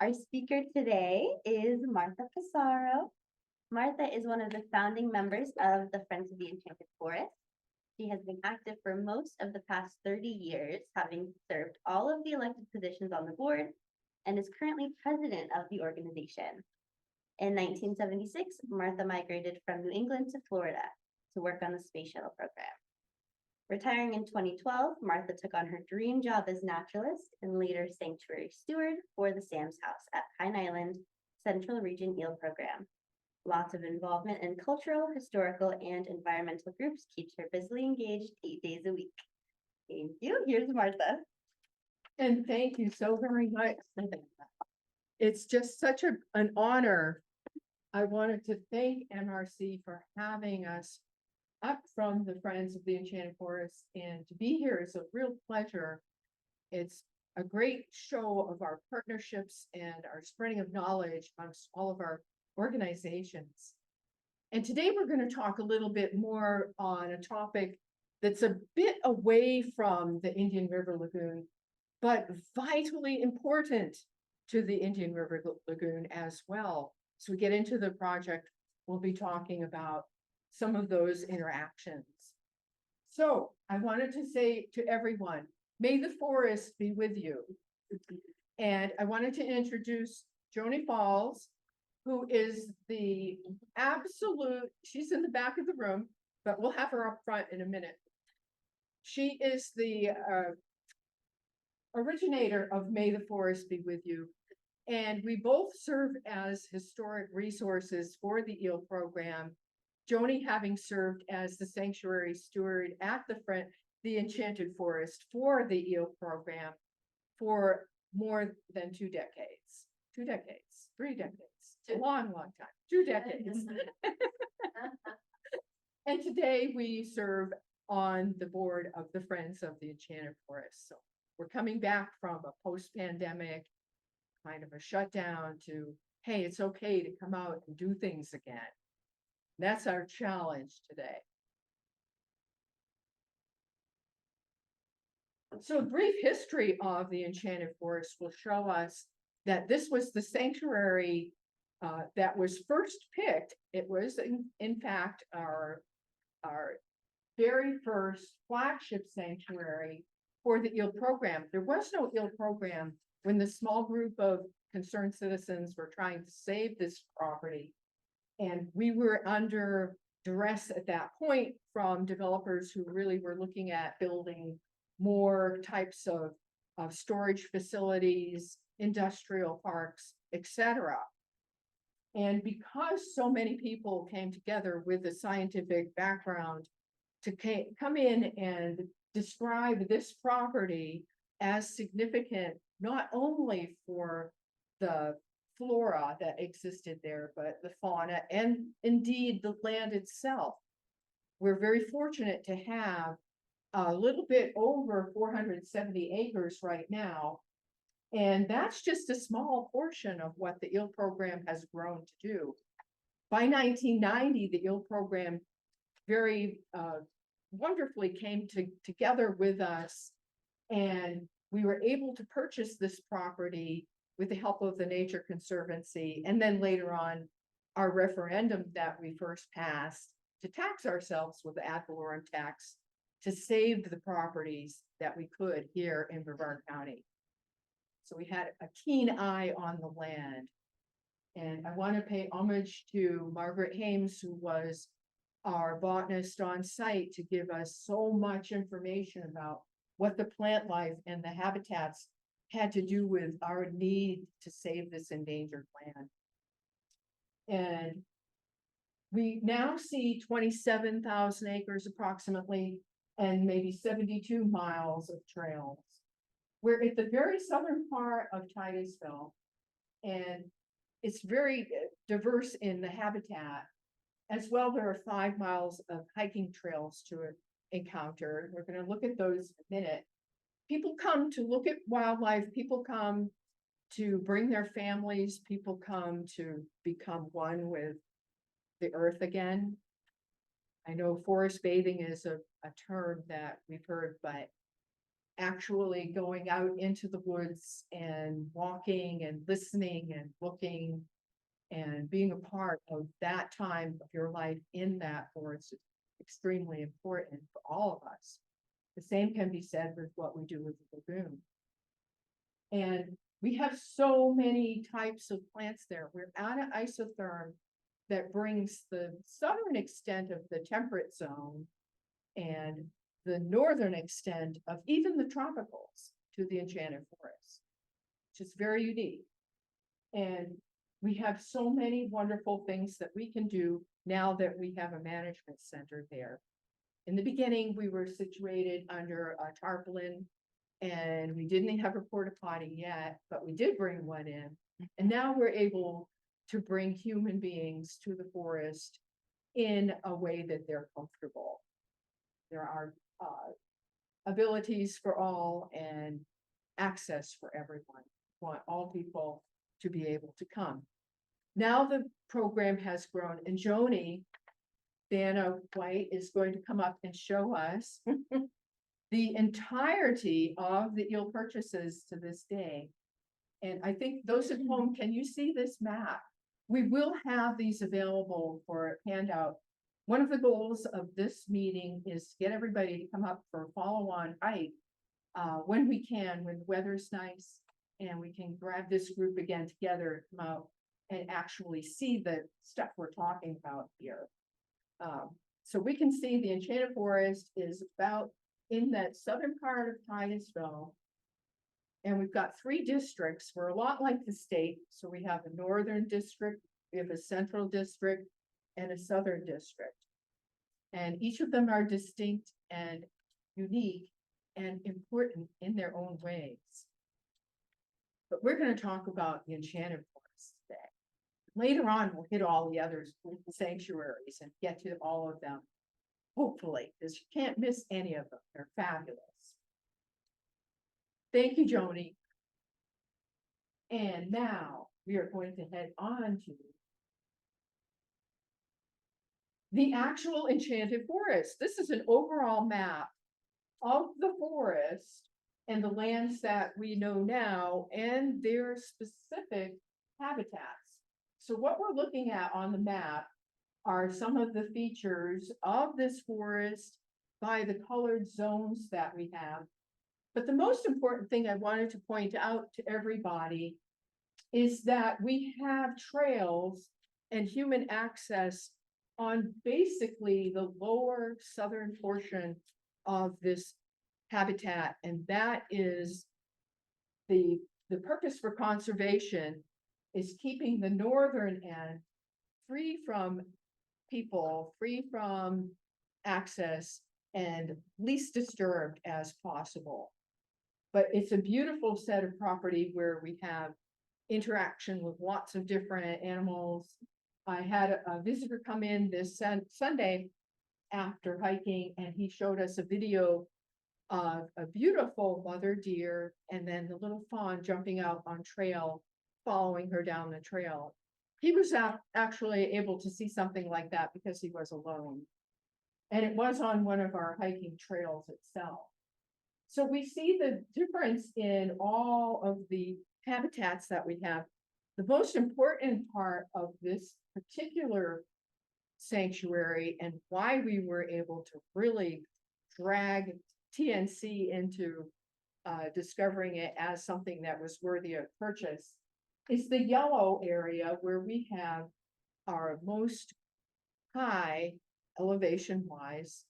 Our speaker today is Martha Pessaro. Martha is one of the founding members of the Friends of the Enchanted Forest. She has been active for most of the past 30 years, having served all of the elected positions on the board, and is currently president of the organization. In 1976, Martha migrated from New England to Florida to work on the Space Shuttle program. Retiring in 2012, Martha took on her dream job as naturalist and later sanctuary steward for the Sam's House at Pine Island Central Region Eel Program. Lots of involvement in cultural, historical, and environmental groups keeps her busily engaged 8 days a week. Thank you. Here's Martha. And thank you so very much. It's just such an honor. I wanted to thank MRC for having us up from the Friends of the Enchanted Forest, and to be here is a real pleasure. It's a great show of our partnerships and our spreading of knowledge amongst all of our organizations. And today we're going to talk a little bit more on a topic that's a bit away from the Indian River Lagoon, but vitally important to the Indian River Lagoon as well. So we get into the project, we'll be talking about some of those interactions. So I wanted to say to everyone, may the forest be with you. And I wanted to introduce Joni Falls, who is the absolute, she's in the back of the room, but we'll have her up front in a minute. She is the originator of May the Forest Be With You. And we both serve as historic resources for the EEL program. Joni having served as the sanctuary steward at the Enchanted Forest for the EEL program for more than 2 decades. 3 decades, a long time, 2 decades. And today we serve on the board of the Friends of the Enchanted Forest. So we're coming back from a post-pandemic kind of a shutdown to, hey, it's okay to come out and do things again. That's our challenge today. So a brief history of the Enchanted Forest will show us that this was the sanctuary that was first picked. It was, in fact, our very first flagship sanctuary for the EEL program. There was no EEL program when the small group of concerned citizens were trying to save this property. And we were under duress at that point from developers who really were looking at building more types of storage facilities, industrial parks, etc. And because so many people came together with a scientific background to come in and describe this property as significant, not only for the flora that existed there, but the fauna and indeed the land itself. We're very fortunate to have a little bit over 470 acres right now. And that's just a small portion of what the EEL program has grown to do. By 1990, the EEL program very wonderfully came together with us, and we were able to purchase this property with the help of the Nature Conservancy, and then later on, our referendum that we first passed to tax ourselves with the ad valorem tax to save the properties that we could here in Brevard County. So we had a keen eye on the land. And I want to pay homage to Margaret Hames, who was our botanist on site, to give us so much information about what the plant life and the habitats had to do with our need to save this endangered land. And we now see 27,000 acres approximately, and maybe 72 miles of trails. We're at the very southern part of Titusville, and it's very diverse in the habitat. As well, there are 5 miles of hiking trails to encounter. We're going to look at those in a minute. People come to look at wildlife. People come to bring their families. People come to become one with the earth again. I know forest bathing is a term that we've heard, but actually going out into the woods and walking and listening and looking and being a part of that time of your life in that forest is extremely important for all of us. The same can be said with what we do with the lagoon. And we have so many types of plants there. We're at an isotherm that brings the southern extent of the temperate zone and the northern extent of even the tropicals to the Enchanted Forest, which is very unique. And we have so many wonderful things that we can do now that we have a management center there. In the beginning, we were situated under a tarpaulin and we didn't have a porta potty yet, but we did bring one in. And now we're able to bring human beings to the forest in a way that they're comfortable. There are abilities for all and access for everyone. We want all people to be able to come. Now the program has grown, and Joni, Dana White, is going to come up and show us the entirety of the eel purchases to this day. And I think those at home, can you see this map? We will have these available for handout. One of the goals of this meeting is to get everybody to come up for a follow-on hike when we can, when the weather's nice, and we can grab this group again together, come out and actually see the stuff we're talking about here. So we can see the Enchanted Forest is about in that southern part of Titusville. And we've got 3 districts. We're a lot like the state. So we have a northern district, we have a central district, and a southern district. And each of them are distinct and unique and important in their own ways. But we're going to talk about the Enchanted Forest today. Later on, we'll hit all the other sanctuaries and get to all of them, hopefully, because you can't miss any of them. They're fabulous. Thank you, Joni. And now we are going to head on to the actual Enchanted Forest. This is an overall map of the forest and the lands that we know now and their specific habitats. So what we're looking at on the map are some of the features of this forest by the colored zones that we have. But the most important thing I wanted to point out to everybody is that we have trails and human access on basically the lower southern portion of this habitat. And that is the purpose for conservation is keeping the northern end free from people, free from access, and least disturbed as possible. But it's a beautiful set of property where we have interaction with lots of different animals. I had a visitor come in this Sunday after hiking, and he showed us a video of a beautiful mother deer and then the little fawn jumping out on trail, following her down the trail. He was actually able to see something like that because he was alone. And it was on one of our hiking trails itself. So we see the difference in all of the habitats that we have. The most important part of this particular sanctuary and why we were able to really drag TNC into discovering it as something that was worthy of purchase is the yellow area where we have our most high elevation wise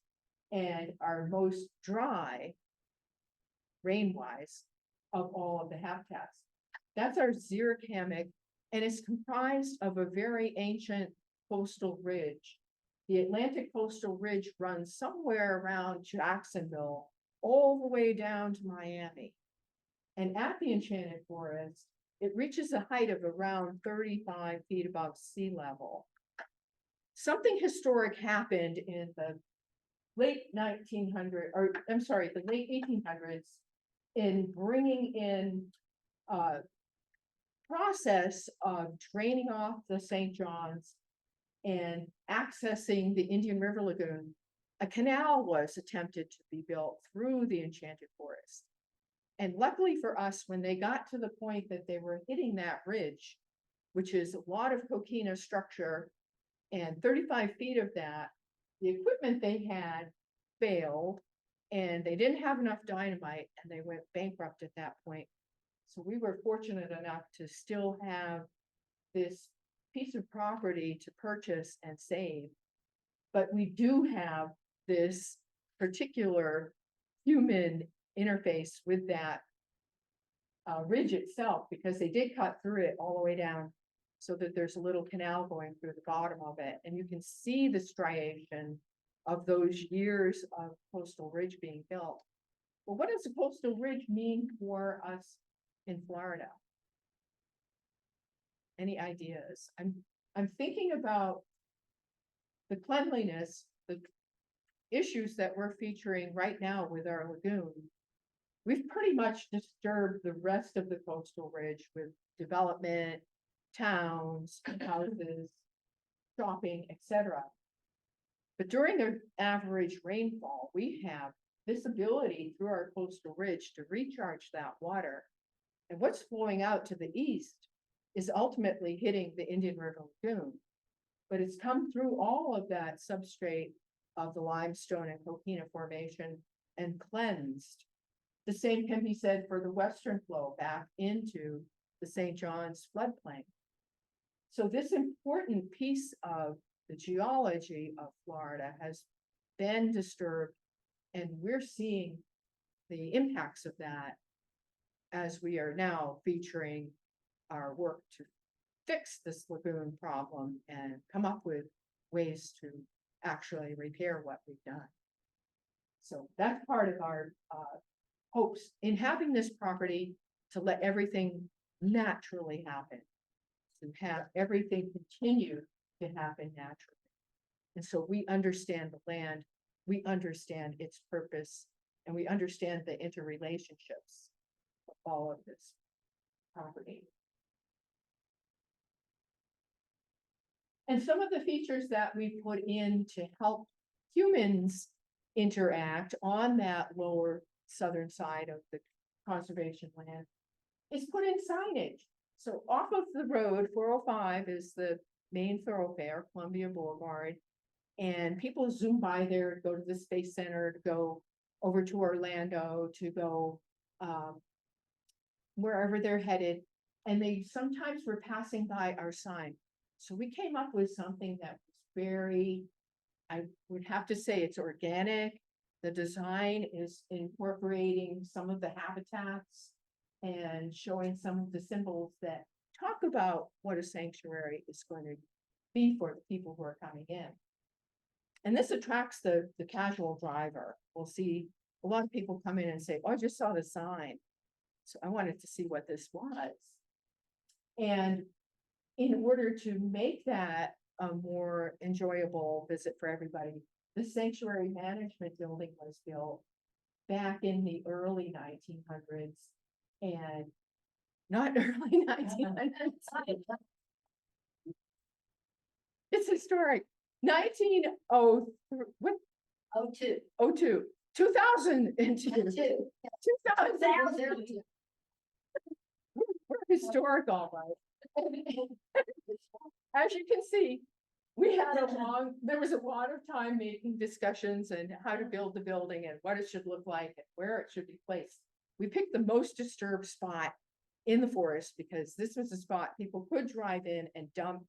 and our most dry rain wise of all of the habitats. That's our xeric hammock, and it's comprised of a very ancient coastal ridge. The Atlantic coastal ridge runs somewhere around Jacksonville all the way down to Miami. And at the Enchanted Forest, it reaches a height of around 35 feet above sea level. Something historic happened in the late 1900s, or I'm sorry, the late 1800s in bringing in a process of draining off the St. John's and accessing the Indian River Lagoon. A canal was attempted to be built through the Enchanted Forest. And luckily for us, when they got to the point that they were hitting that ridge, which is a lot of coquina structure, and 35 feet of that, the equipment they had failed, and they didn't have enough dynamite, and they went bankrupt at that point. So we were fortunate enough to still have this piece of property to purchase and save. But we do have this particular human interface with that ridge itself, because they did cut through it all the way down so that there's a little canal going through the bottom of it. And you can see the striation of those years of coastal ridge being built. Well, what does a coastal ridge mean for us in Florida? Any ideas? I'm thinking about the cleanliness, the issues that we're featuring right now with our lagoon. We've pretty much disturbed the rest of the coastal ridge with development, towns, houses, shopping, etc. But during the average rainfall, we have this ability through our coastal ridge to recharge that water. And what's flowing out to the east is ultimately hitting the Indian River Lagoon. But it's come through all of that substrate of the limestone and coquina formation and cleansed. The same can be said for the western flow back into the St. John's floodplain. So this important piece of the geology of Florida has been disturbed, and we're seeing the impacts of that as we are now featuring our work to fix this lagoon problem and come up with ways to actually repair what we've done. So that's part of our hopes in having this property, to let everything naturally happen, to have everything continue to happen naturally. And so we understand the land, we understand its purpose, and we understand the interrelationships of all of this property. And some of the features that we put in to help humans interact on that lower southern side of the conservation land is put in signage. So off of the road, 405 is the main thoroughfare, Columbia Boulevard, and people zoom by there to go to the Space Center, to go over to Orlando, to go wherever they're headed, and they sometimes were passing by our sign. So we came up with something that was very, I would have to say it's organic. The design is incorporating some of the habitats and showing some of the symbols that talk about what a sanctuary is going to be for the people who are coming in. And this attracts the casual driver. We'll see a lot of people come in and say, oh, I just saw the sign, so I wanted to see what this was. And in order to make that a more enjoyable visit for everybody, the sanctuary management building was built back in the early 1900s, and not early 1900s. It's historic. 1903, what? 02. 02, 2002. 2002. We're historic, all right. As you can see, there was a lot of time making discussions and how to build the building and what it should look like and where it should be placed. We picked the most disturbed spot in the forest because this was a spot people could drive in and dump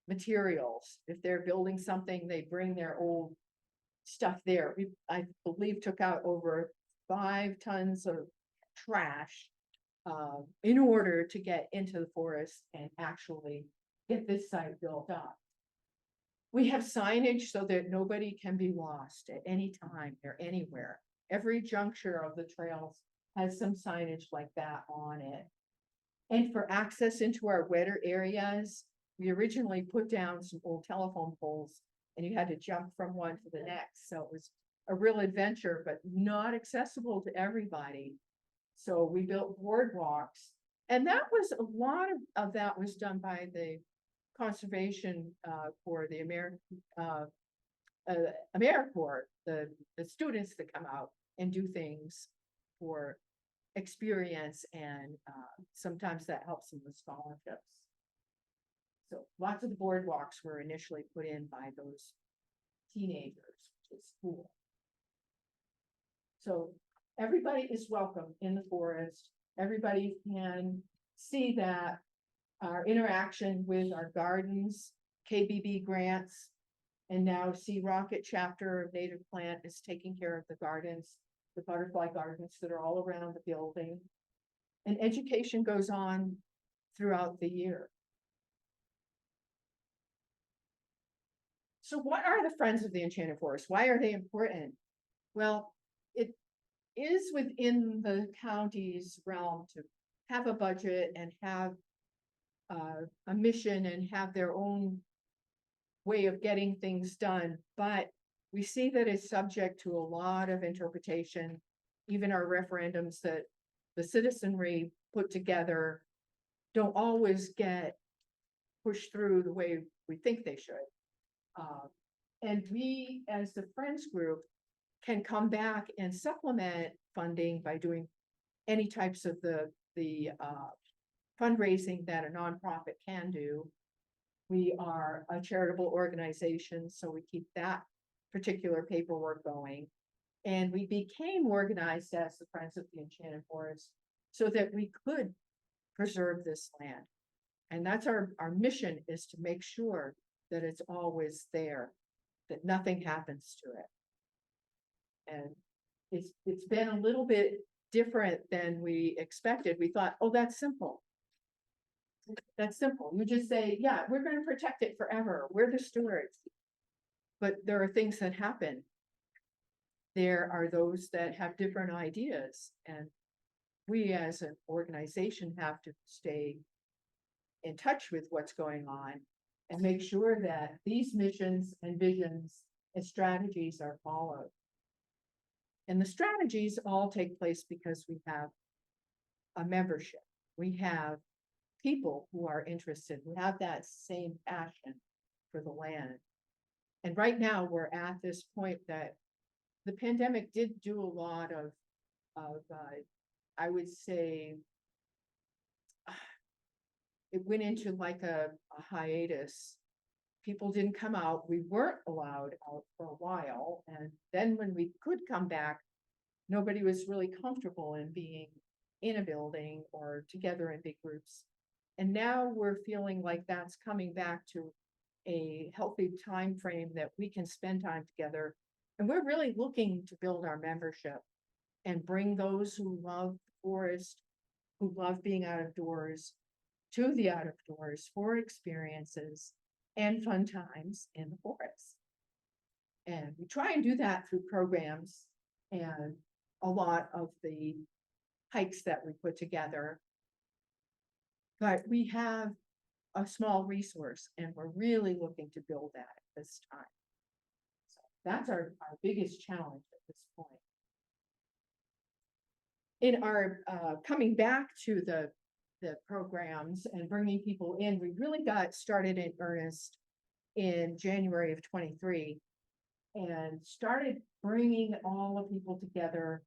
materials. If they're building something, they bring their old stuff there. We, I believe, took out over 5 tons of trash in order to get into the forest and actually get this site built up. We have signage so that nobody can be lost at any time or anywhere. Every juncture of the trails has some signage like that on it. And for access into our wetter areas, we originally put down some old telephone poles and you had to jump from one to the next. So it was a real adventure, but not accessible to everybody. So we built boardwalks, and that was a lot of that was done by the conservation for the AmeriCorps, the students that come out and do things for experience, and sometimes that helps them with scholarships. So lots of the boardwalks were initially put in by those teenagers, which is cool. So everybody is welcome in the forest. Everybody can see that our interaction with our gardens, KBB grants, and now Sea Rocket chapter of Native Plant is taking care of the gardens, the butterfly gardens that are all around the building. And education goes on throughout the year. So what are the Friends of the Enchanted Forest? Why are they important? Well, it is within the county's realm to have a budget and have a mission and have their own way of getting things done, but we see that it's subject to a lot of interpretation. Even our referendums that the citizenry put together don't always get pushed through the way we think they should. And we, as the Friends group, can come back and supplement funding by doing any types of the fundraising that a nonprofit can do. We are a charitable organization, so we keep that particular paperwork going. And we became organized as the Friends of the Enchanted Forest so that we could preserve this land. And that's our mission, is to make sure that it's always there, that nothing happens to it. And it's been a little bit different than we expected. We thought, oh, that's simple. That's simple. You just say, yeah, we're going to protect it forever. We're the stewards. But there are things that happen. There are those that have different ideas. And we as an organization have to stay in touch with what's going on and make sure that these missions and visions and strategies are followed. And the strategies all take place because we have a membership. We have people who are interested, who have that same passion for the land. And right now we're at this point that the pandemic did do a lot of I would say, it went into like a hiatus. People didn't come out. We weren't allowed out for a while. And then when we could come back, nobody was really comfortable in being in a building or together in big groups. And now we're feeling like that's coming back to a healthy time frame that we can spend time together. And we're really looking to build our membership and bring those who love the forest, who love being out of doors, to the out of doors for experiences and fun times in the forest. And we try and do that through programs and a lot of the hikes that we put together. But we have a small resource and we're really looking to build that at this time. So that's our biggest challenge at this point. In our coming back to the programs and bringing people in, we really got started in earnest in January of 23 and started bringing all the people together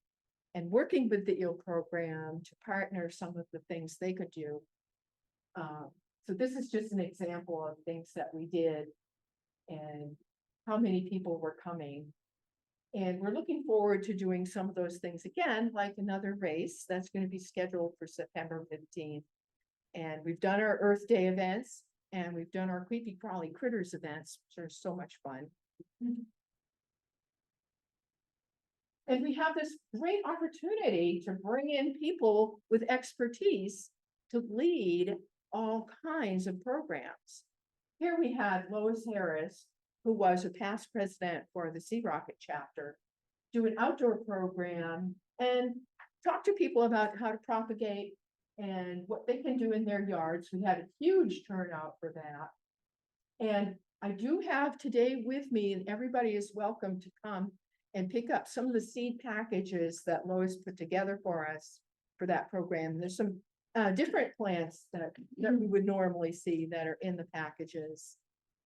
and working with the EEL program to partner some of the things they could do. So this is just an example of things that we did and how many people were coming. And we're looking forward to doing some of those things again, like another race that's going to be scheduled for September 15th. And we've done our Earth Day events and we've done our Creepy Crawly Critters events, which are so much fun. And we have this great opportunity to bring in people with expertise to lead all kinds of programs. Here we had Lois Harris, who was a past president for the Sea Rocket chapter, do an outdoor program and talk to people about how to propagate and what they can do in their yards. We had a huge turnout for that. And I do have today with me, and everybody is welcome to come and pick up some of the seed packages that Lois put together for us for that program. There's some different plants that we would normally see that are in the packages.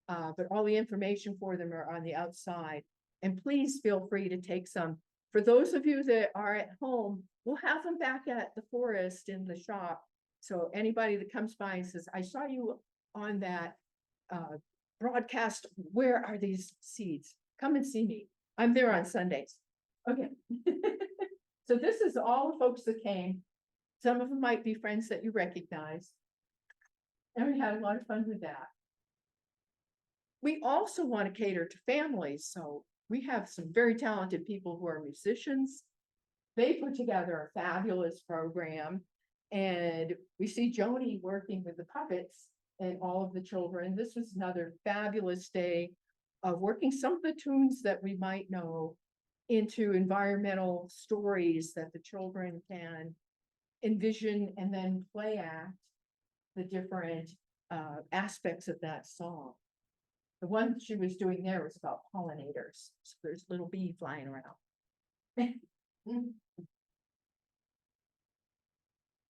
But all the information for them are on the outside. And please feel free to take some For those of you that are at home, we'll have them back at the forest in the shop. So anybody that comes by and says, I saw you on that broadcast, where are these seeds? Come and see me. I'm there on Sundays. Okay. So this is all the folks that came. Some of them might be friends that you recognize. And we had a lot of fun with that. We also want to cater to families, so we have some very talented people who are musicians. They put together a fabulous program, and we see Joni working with the puppets and all of the children. This was another fabulous day of working some of the tunes that we might know into environmental stories that the children can envision and then play act the different aspects of that song. The one she was doing there was about pollinators. So there's a little bee flying around.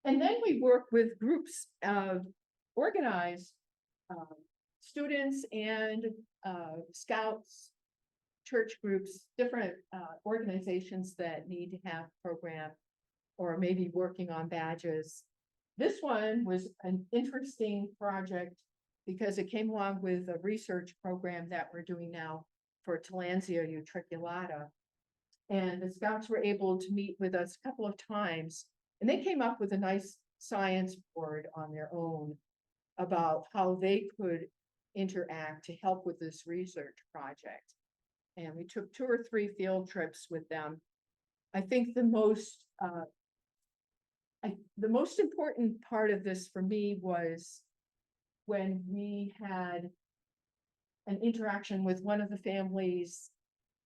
And then we work with groups of organized students and scouts, church groups, different organizations that need to have a program or maybe working on badges. This one was an interesting project because it came along with a research program that we're doing now for Tillandsia utriculata. And the scouts were able to meet with us a couple of times, and they came up with a nice science board on their own about how they could interact to help with this research project. And we took 2 or 3 field trips with them. I think the most important part of this for me was when we had an interaction with one of the families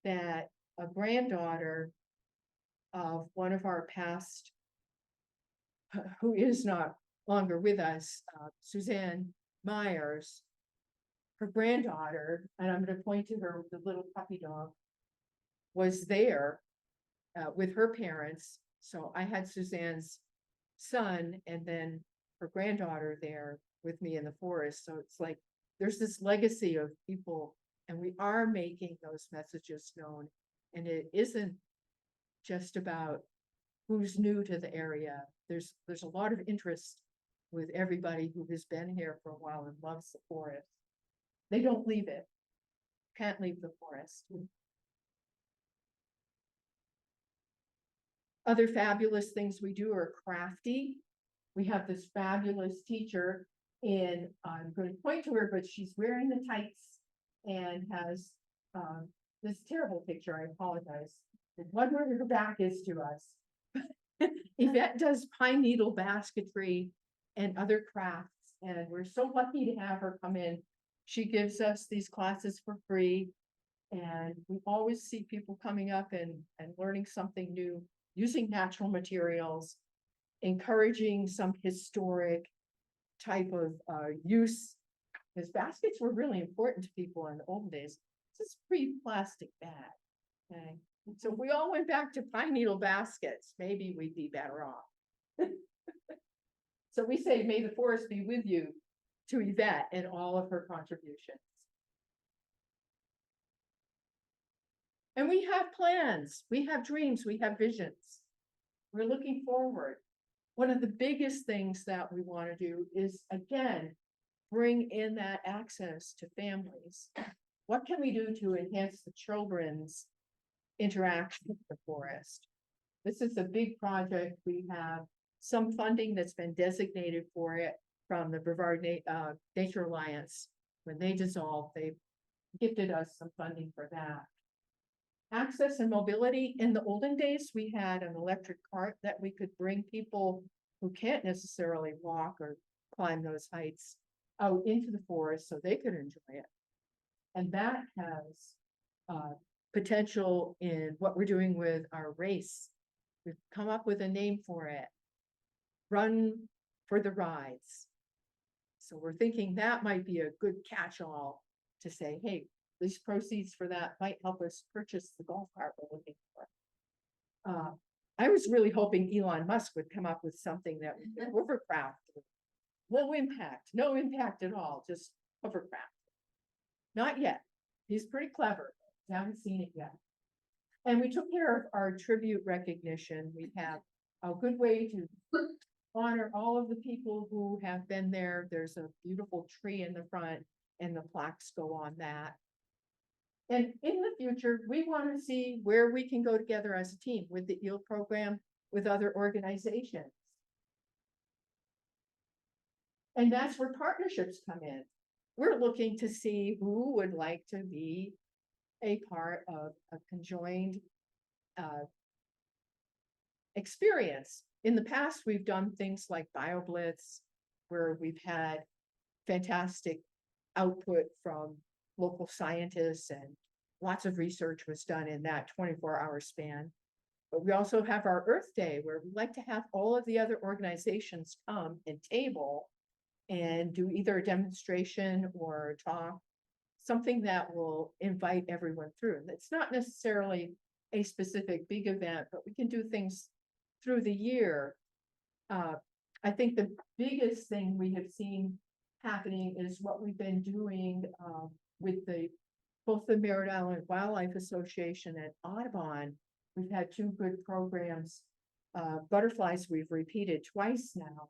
that a granddaughter of one of our past, who is not longer with us, Suzanne Myers, her granddaughter, and I'm going to point to her with the little puppy dog, was there with her parents. So I had Suzanne's son and then her granddaughter there with me in the forest. So it's like there's this legacy of people, and we are making those messages known. And it isn't just about who's new to the area. There's a lot of interest with everybody who has been here for a while and loves the forest. They don't leave it. Can't leave the forest. Other fabulous things we do are crafty. We have this fabulous teacher in, I'm going to point to her, but she's wearing the tights and has this terrible picture. I apologize. One where her back is to us. Yvette does pine needle basketry and other crafts, and we're so lucky to have her come in. She gives us these classes for free, and we always see people coming up and learning something new, using natural materials, encouraging some historic type of use, because baskets were really important to people in the old days. This is pre-plastic bag. Okay, so if we all went back to pine needle baskets, maybe we'd be better off. So we say, may the forest be with you, to Yvette and all of her contributions. And we have plans, we have dreams, we have visions. We're looking forward. One of the biggest things that we want to do is, again, bring in that access to families. What can we do to enhance the children's interaction with the forest? This is a big project. We have some funding that's been designated for it from the Brevard Nature Alliance. When they dissolved, they gifted us some funding for that. Access and mobility. In the olden days, we had an electric cart that we could bring people who can't necessarily walk or climb those heights out into the forest so they could enjoy it. And that has potential in what we're doing with our race. We've come up with a name for it. Run for the Rides. So we're thinking that might be a good catch-all to say, hey, these proceeds for that might help us purchase the golf cart we're looking for. I was really hoping Elon Musk would come up with something that would be hovercraft. Low impact, no impact at all, just hovercraft. Not yet. He's pretty clever. Haven't seen it yet. And we took care of our tribute recognition. We have a good way to honor all of the people who have been there. There's a beautiful tree in the front and the plaques go on that. And in the future, we want to see where we can go together as a team with the EEL program, with other organizations. And that's where partnerships come in. We're looking to see who would like to be a part of a conjoined experience. In the past, we've done things like BioBlitz, where we've had fantastic output from local scientists and lots of research was done in that 24-hour span. But we also have our Earth Day, where we like to have all of the other organizations come and table and do either a demonstration or a talk, something that will invite everyone through. It's not necessarily a specific big event, but we can do things through the year. I think the biggest thing we have seen happening is what we've been doing with both the Merritt Island Wildlife Association and Audubon. We've had two good programs. Butterflies we've repeated twice now.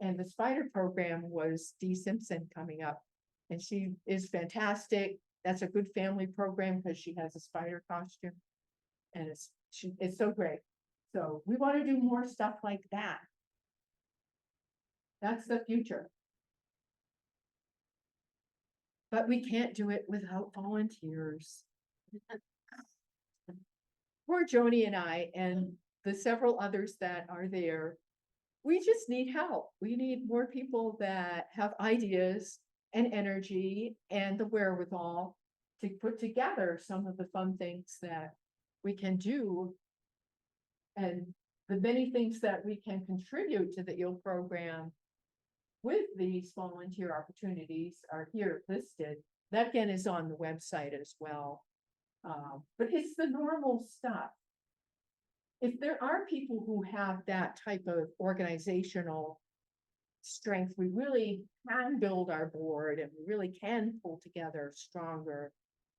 And the spider program was Dee Simpson coming up. And she is fantastic. That's a good family program because she has a spider costume. And it's so great. So we want to do more stuff like that. That's the future. But we can't do it without volunteers. Poor Joni and I and the several others that are there, we just need help. We need more people that have ideas and energy and the wherewithal to put together some of the fun things that we can do. And the many things that we can contribute to the EEL program with these volunteer opportunities are here listed. That again is on the website as well. But it's the normal stuff. If there are people who have that type of organizational strength, we really can build our board and we really can pull together stronger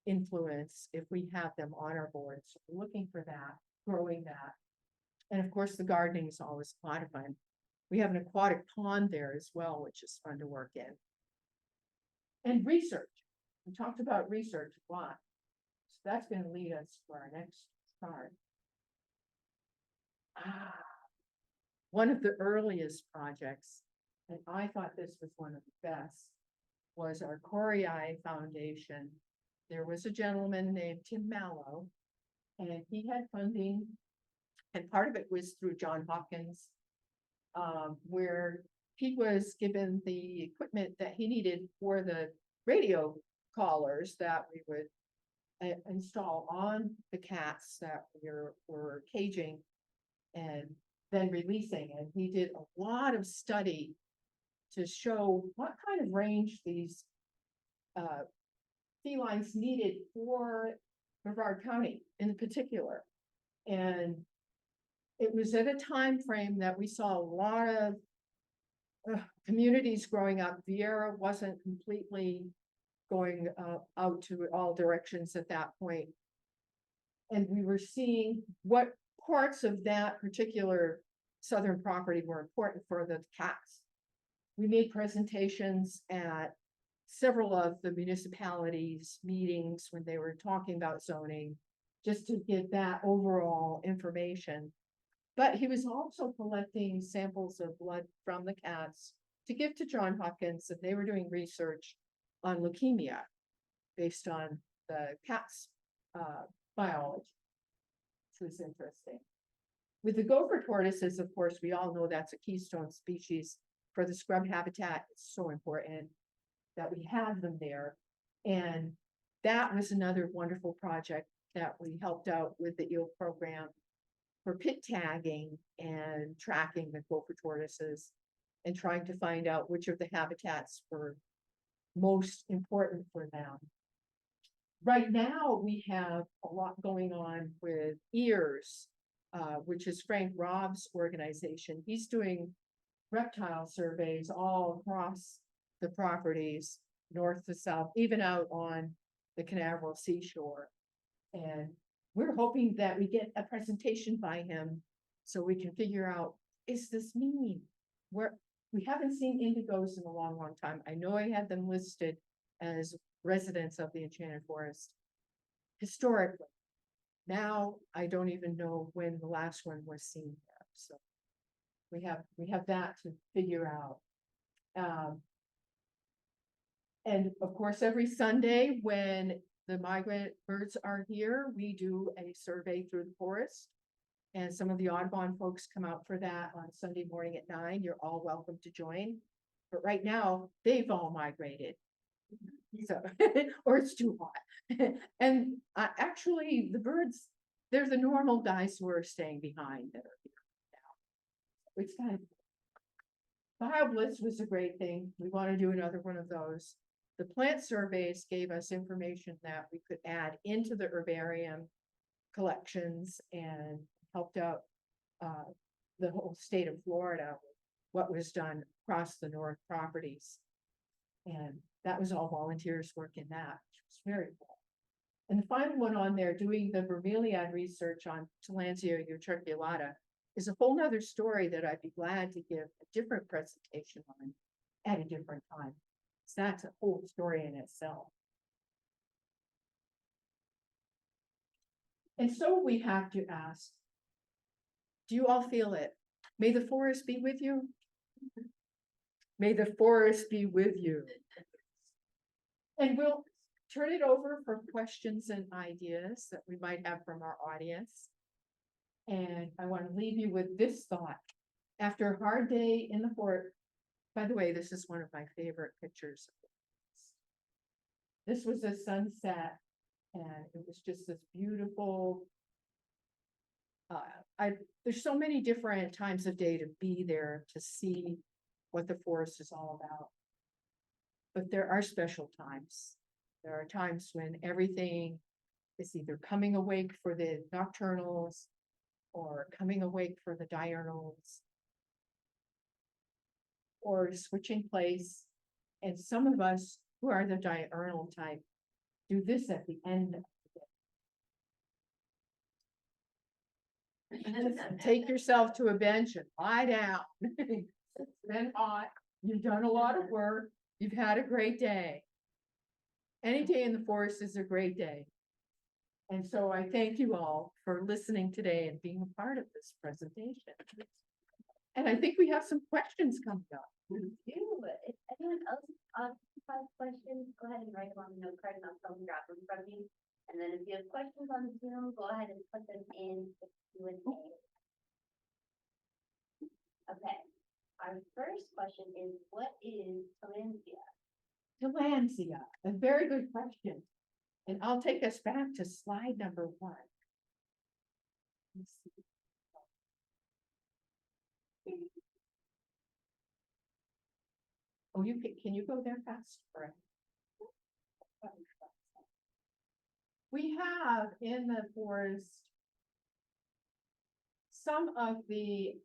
influence if we have them on our board. So we're looking for that, growing that. And of course, the gardening is always a lot of fun. We have an aquatic pond there as well, which is fun to work in. And research. We talked about research a lot. So that's going to lead us to our next chart. One of the earliest projects, and I thought this was one of the best, was our Corey Foundation. There was a gentleman named Tim Mallow, and he had funding, and part of it was through John Hopkins, where he was given the equipment that he needed for the radio collars that we would install on the cats that were caging and then releasing. And he did a lot of study to show what kind of range these felines needed for Brevard County in particular. And it was at a time frame that we saw a lot of communities growing up. Vieira wasn't completely going out to all directions at that point. And we were seeing what parts of that particular southern property were important for the cats. We made presentations at several of the municipalities meetings when they were talking about zoning, just to get that overall information. But he was also collecting samples of blood from the cats to give to John Hopkins, and they were doing research on leukemia based on the cat's biology, which was interesting. With the gopher tortoises, of course, we all know that's a keystone species for the scrub habitat. It's so important that we have them there. And that was another wonderful project that we helped out with the EEL program for pit tagging and tracking the gopher tortoises and trying to find out which of the habitats were most important for them. Right now, we have a lot going on with EARS, which is Frank Robb's organization. He's doing reptile surveys all across the properties, north to south, even out on the Canaveral seashore. And we're hoping that we get a presentation by him so we can figure out, is this mean? We haven't seen indigos in a long, long time. I know I had them listed as residents of the Enchanted Forest historically. Now, I don't even know when the last one was seen there, so we have that to figure out. And of course, every Sunday when the migrant birds are here, we do a survey through the forest. And some of the Audubon folks come out for that on Sunday morning at 9. You're all welcome to join. But right now, they've all migrated. So, or it's too hot. And actually, the birds, they're the normal guys who are staying behind that are here now. It's kind of, BioBlitz was a great thing. We want to do another one of those. The plant surveys gave us information that we could add into the herbarium collections and helped out the whole state of Florida, what was done across the north properties. And that was all volunteers working that, which was very cool. And the final one on there, doing the bromeliad research on Tillandsia utriculata, is a whole nother story that I'd be glad to give a different presentation on at a different time. So that's a whole story in itself. And so we have to ask, do you all feel it? May the forest be with you. May the forest be with you. And we'll turn it over for questions and ideas that we might have from our audience. And I want to leave you with this thought. After a hard day in the forest, by the way, this is one of my favorite pictures. This was a sunset, and it was just this beautiful. There's so many different times of day to be there to see what the forest is all about. But there are special times. There are times when everything is either coming awake for the nocturnals or coming awake for the diurnals or switching place. And some of us who are the diurnal type do this at the end of the day. Take yourself to a bench and lie down. It's been hot. You've done a lot of work. You've had a great day. Any day in the forest is a great day. And so I thank you all for listening today and being a part of this presentation. And I think we have some questions coming up. If anyone else has questions, go ahead and write them on the note card and I'll tell them drop them from you. And then if you have questions on Zoom, go ahead and put them in the Q&A. Okay, our first question is, what is Tillandsia? Tillandsia, a very good question. And I'll take us back to slide number 1. Let's see. Oh, can you go there fast? We have in the forest some of the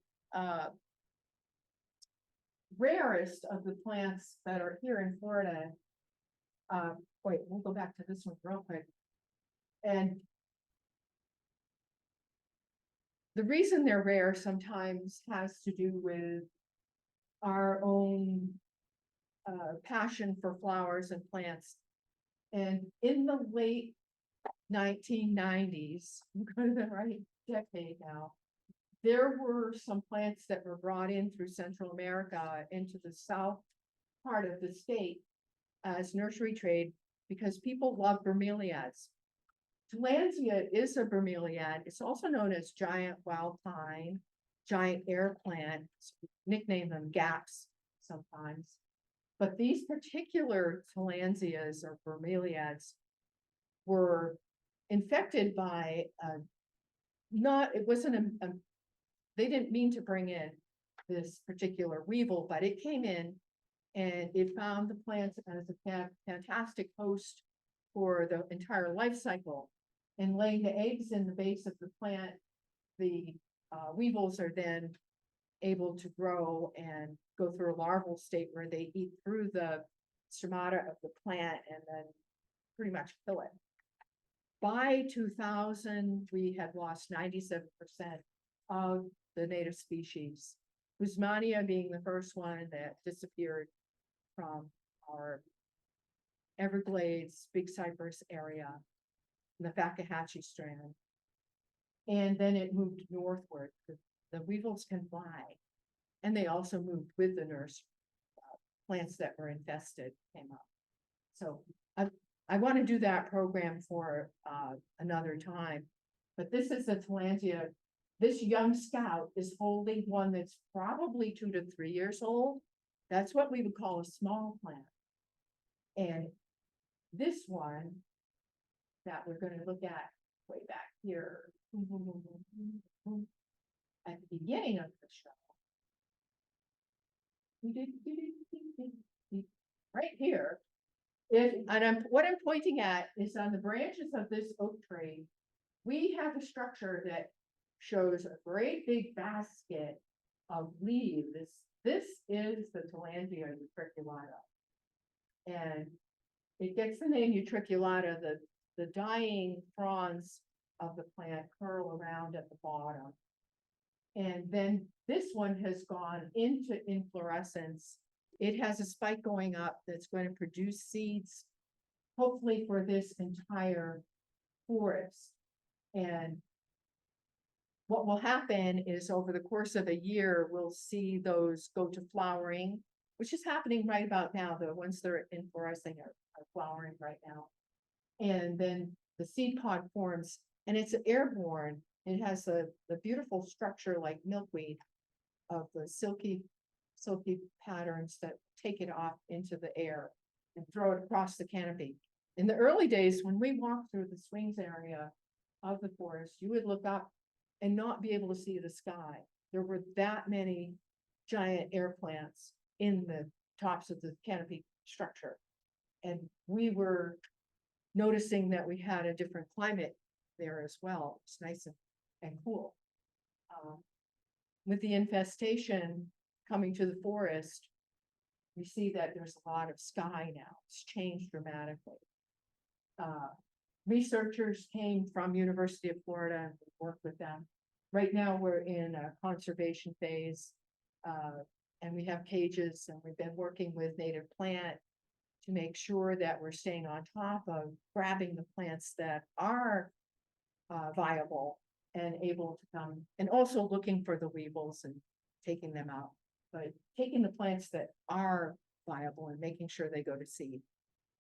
rarest of the plants that are here in Florida. Wait, we'll go back to this one real quick. And the reason they're rare sometimes has to do with our own passion for flowers and plants. And in the late 1990s, I'm going to the right decade now, there were some plants that were brought in through Central America into the south part of the state as nursery trade because people love bromeliads. Tillandsia is a bromeliad. It's also known as giant wild pine, giant air plant, nickname them gaps sometimes. But these particular Tillandsias or bromeliads were infected by they didn't mean to bring in this particular weevil, but it came in and it found the plants as a fantastic host for the entire life cycle. And laying the eggs in the base of the plant, the weevils are then able to grow and go through a larval state where they eat through the stomata of the plant and then pretty much kill it. by 2000, we had lost 97% of the native species. Guzmania being the first one that disappeared from our Everglades, Big Cypress area, the Fakahatchee strand. And then it moved northward. The weevils can fly. And they also moved with the nurse. Plants that were infested came up. So I want to do that program for another time. But this is a Tillandsia. This young scout is holding one that's probably 2 to 3 years old. That's what we would call a small plant. And this one that we're going to look at way back here at the beginning of the show. Right here. What I'm pointing at is on the branches of this oak tree, we have a structure that shows a great big basket of leaves. This is the Tillandsia utriculata. And it gets the name utriculata, the dying fronds of the plant curl around at the bottom. And then this one has gone into inflorescence. It has a spike going up that's going to produce seeds, hopefully for this entire forest. And what will happen is over the course of a year, we'll see those go to flowering, which is happening right about now. The ones that are inflorescing are flowering right now. And then the seed pod forms, and it's airborne. It has the beautiful structure like milkweed of the silky patterns that take it off into the air and throw it across the canopy. In the early days, when we walked through the swings area of the forest, you would look up and not be able to see the sky. There were that many giant air plants in the tops of the canopy structure. And we were noticing that we had a different climate there as well. It's nice and cool. With the infestation coming to the forest, we see that there's a lot of sky now. It's changed dramatically. Researchers came from University of Florida and worked with them. Right now we're in a conservation phase, and we have cages, and we've been working with native plant to make sure that we're staying on top of grabbing the plants that are viable and able to come, and also looking for the weevils and taking them out, but taking the plants that are viable and making sure they go to seed.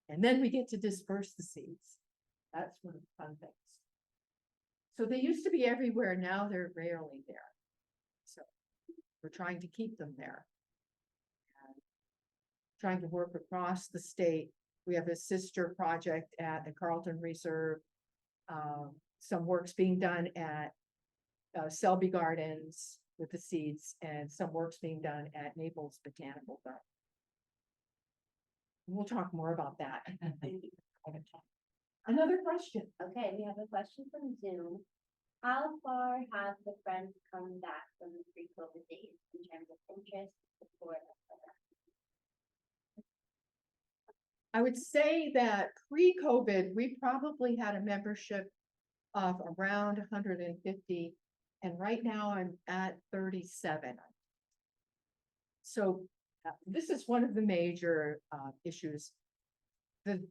And then we get to disperse the seeds. That's one of the fun things. So they used to be everywhere. Now they're rarely there. So we're trying to keep them there. And trying to work across the state. We have a sister project at the Carlton Reserve. Some work's being done at Selby Gardens with the seeds, and some work's being done at Naples Botanical Garden. We'll talk more about that. Another question. Okay, we have a question from Zoom. How far have the friends come back from the pre-COVID days in terms of interest, support, etc.? I would say that pre-COVID, we probably had a membership of around 150, and right now I'm at 37. So this is one of the major issues. The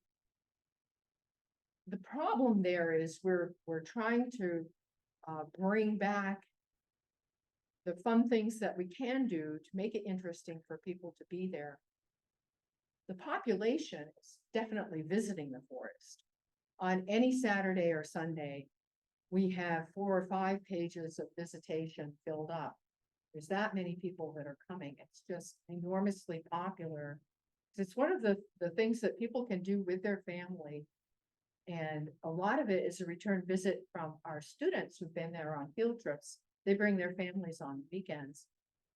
problem there is we're trying to bring back the fun things that we can do to make it interesting for people to be there. The population is definitely visiting the forest. On any Saturday or Sunday, we have 4 or 5 pages of visitation filled up. There's that many people that are coming. It's just enormously popular. It's one of the things that people can do with their family. And a lot of it is a return visit from our students who've been there on field trips. They bring their families on weekends.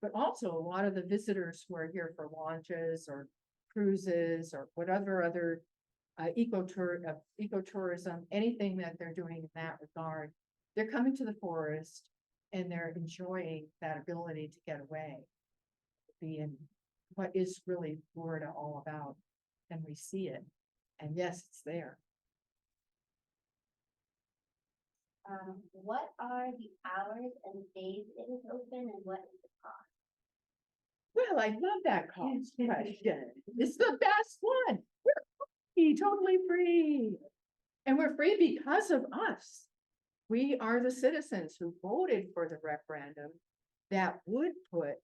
But also a lot of the visitors who are here for launches or cruises or whatever other ecotourism, anything that they're doing in that regard, they're coming to the forest and they're enjoying that ability to get away, be in what is really Florida all about. And we see it. And yes, it's there. What are the hours and days it is open and what is the cost? Well, I love that cost question. It's the best one. We're free, totally free. And we're free because of us. We are the citizens who voted for the referendum that would put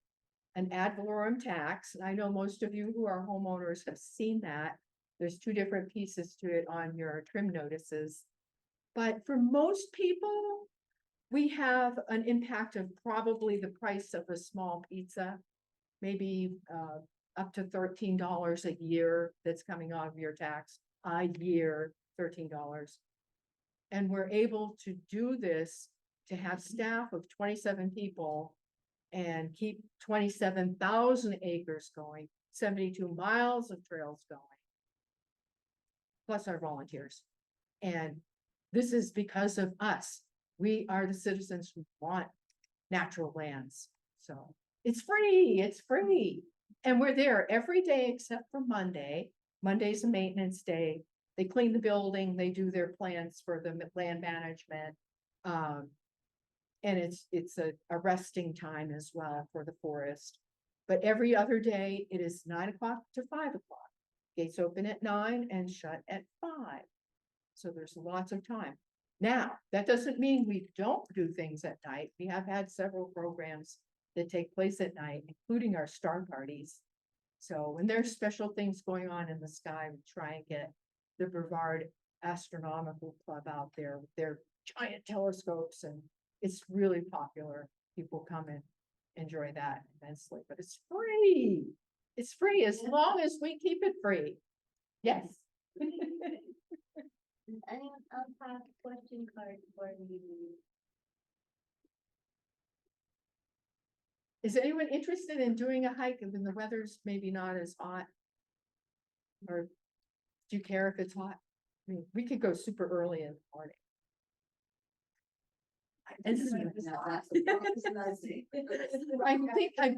an ad valorem tax. I know most of you who are homeowners have seen that. There's two different pieces to it on your trim notices. But for most people, we have an impact of probably the price of a small pizza, maybe up to $13 a year that's coming out of your tax, a year, $13. And we're able to do this to have staff of 27 people and keep 27,000 acres going, 72 miles of trails going, plus our volunteers. And this is because of us. We are the citizens who want natural lands. So it's free, it's free. And we're there every day except for Monday. Monday's a maintenance day. They clean the building, they do their plans for the land management. And it's a resting time as well for the forest. But every other day, it is 9 o'clock to 5 o'clock. Gates open at 9 and shut at 5. So there's lots of time. Now, that doesn't mean we don't do things at night. We have had several programs that take place at night, including our star parties. So when there's special things going on in the sky, we try and get the Brevard Astronomical Club out there with their giant telescopes, and it's really popular. People come and enjoy that immensely, but it's free. It's free as long as we keep it free. Yes. Does anyone else have a question card for me? Is anyone interested in doing a hike when the weather's maybe not as hot? Or do you care if it's hot? I mean, we could go super early in the morning.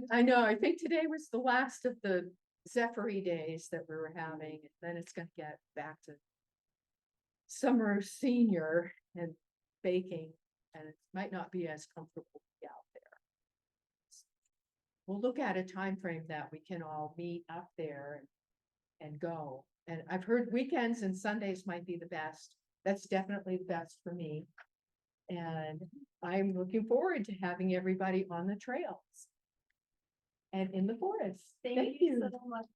I know, I think today was the last of the Zephyr days that we were having, and then it's gonna get back to summer senior and baking, and it might not be as comfortable to be out there. We'll look at a time frame that we can all meet up there and go. And I've heard weekends and Sundays might be the best. That's definitely the best for me. And I'm looking forward to having everybody on the trails and in the forest. Thank you so much.